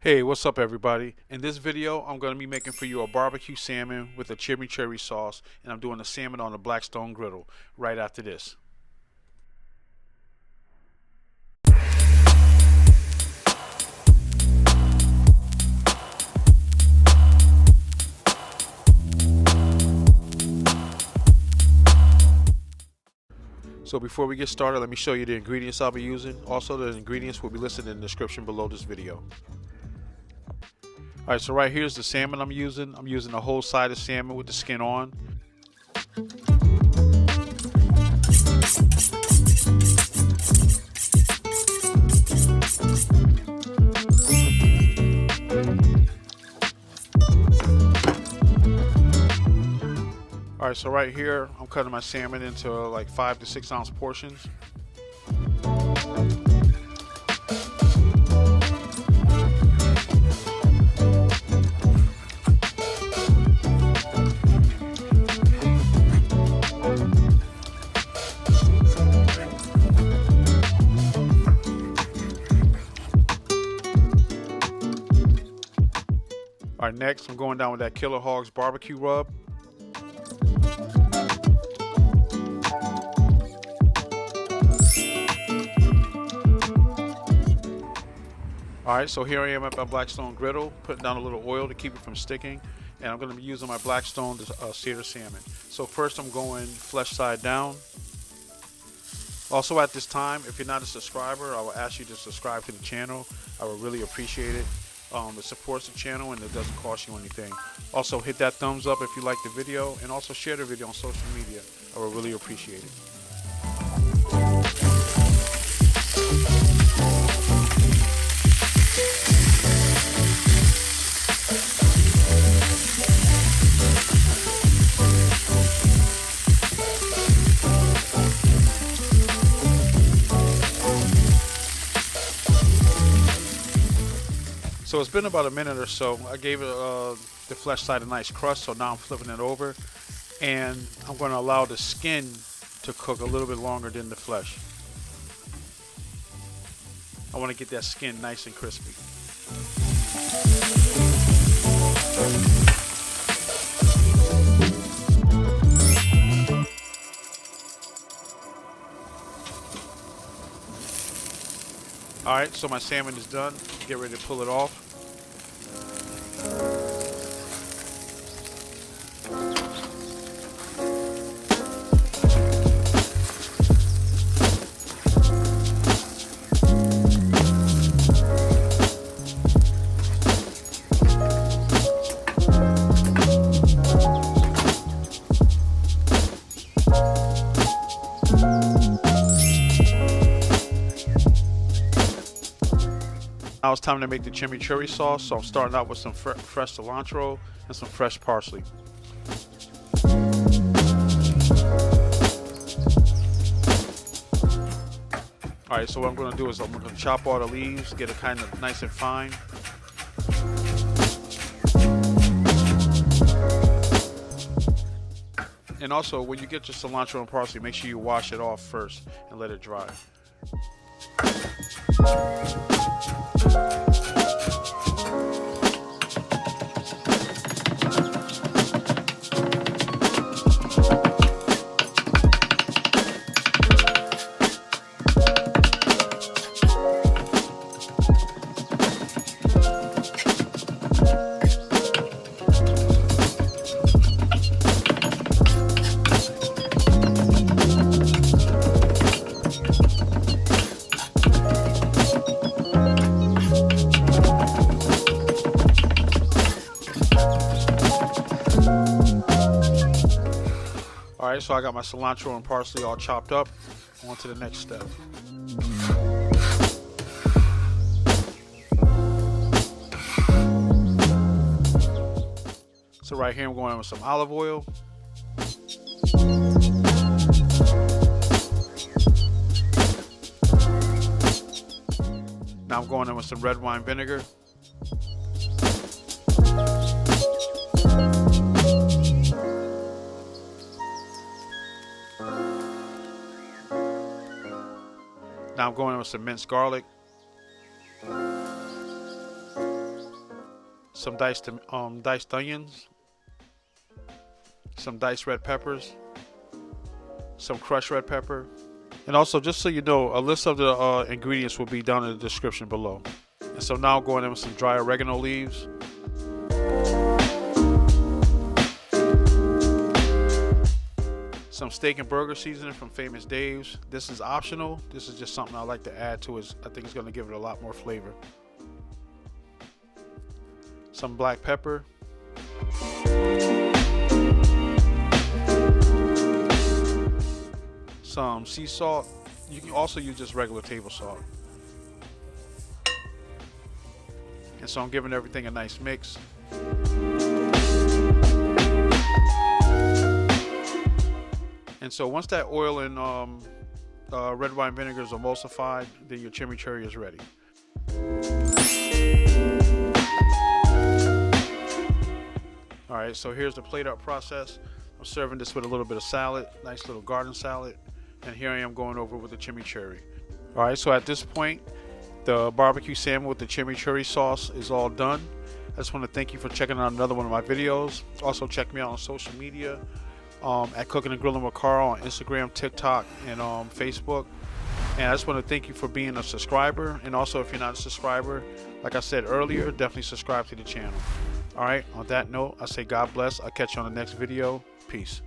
Hey, what's up everybody? In this video, I'm going to be making for you a barbecue salmon with a chimichurri sauce, and I'm doing the salmon on a blackstone griddle right after this. So before we get started, let me show you the ingredients I'll be using. Also, the ingredients will be listed in the description below this video. Alright, so right here's the salmon I'm using. I'm using a whole side of salmon with the skin on. Alright, so right here I'm cutting my salmon into like 5 to 6 ounce portions. Alright, next I'm going down with that Killer Hogs barbecue rub. Alright, so here I am at my blackstone griddle, putting down a little oil to keep it from sticking, and I'm going to be using my blackstone to sear the salmon. So first I'm going flesh side down. Also at this time, if you're not a subscriber, I will ask you to subscribe to the channel. I would really appreciate it. It supports the channel and it doesn't cost you anything. Also hit that thumbs up if you like the video, and also share the video on social media. I would really appreciate it. So it's been about a minute or so. I gave it the flesh side a nice crust, so now I'm flipping it over, and I'm going to allow the skin to cook a little bit longer than the flesh. I want to get that skin nice and crispy. Alright, so my salmon is done. Get ready to pull it off. Now it's time to make the chimichurri sauce, so I'm starting out with some fresh cilantro and some fresh parsley. Alright, so what I'm going to do is I'm going to chop all the leaves, get it kind of nice and fine. And also, when you get your cilantro and parsley, make sure you wash it off first and let it dry. Alright, so I got my cilantro and parsley all chopped up. On to the next step. So right here I'm going in with some olive oil. Now I'm going in with some red wine vinegar. Now I'm going in with some minced garlic. some diced onions, some diced red peppers, some crushed red pepper, and also, just so you know, a list of the ingredients will be down in the description below. And so now I'm going in with some dry oregano leaves, some steak and burger seasoning from Famous Dave's. This is optional. This is just something I like to add to it. I think it's going to give it a lot more flavor. Some black pepper, some sea salt. You can also use just regular table salt. And so I'm giving everything a nice mix. And so once that oil and red wine vinegar is emulsified, then your chimichurri is ready. All right, so here's the plate up process. I'm serving this with a little bit of salad, nice little garden salad. And here I am going over with the chimichurri. All right, so at this point, the barbecue salmon with the chimichurri sauce is all done. I just want to thank you for checking out another one of my videos. Also, check me out on social media at Cooking and Grilling with Karl on Instagram, TikTok, and Facebook. And I just want to thank you for being a subscriber. And also, if you're not a subscriber, like I said earlier, definitely subscribe to the channel. All right, on that note, I say God bless. I'll catch you on the next video. Peace.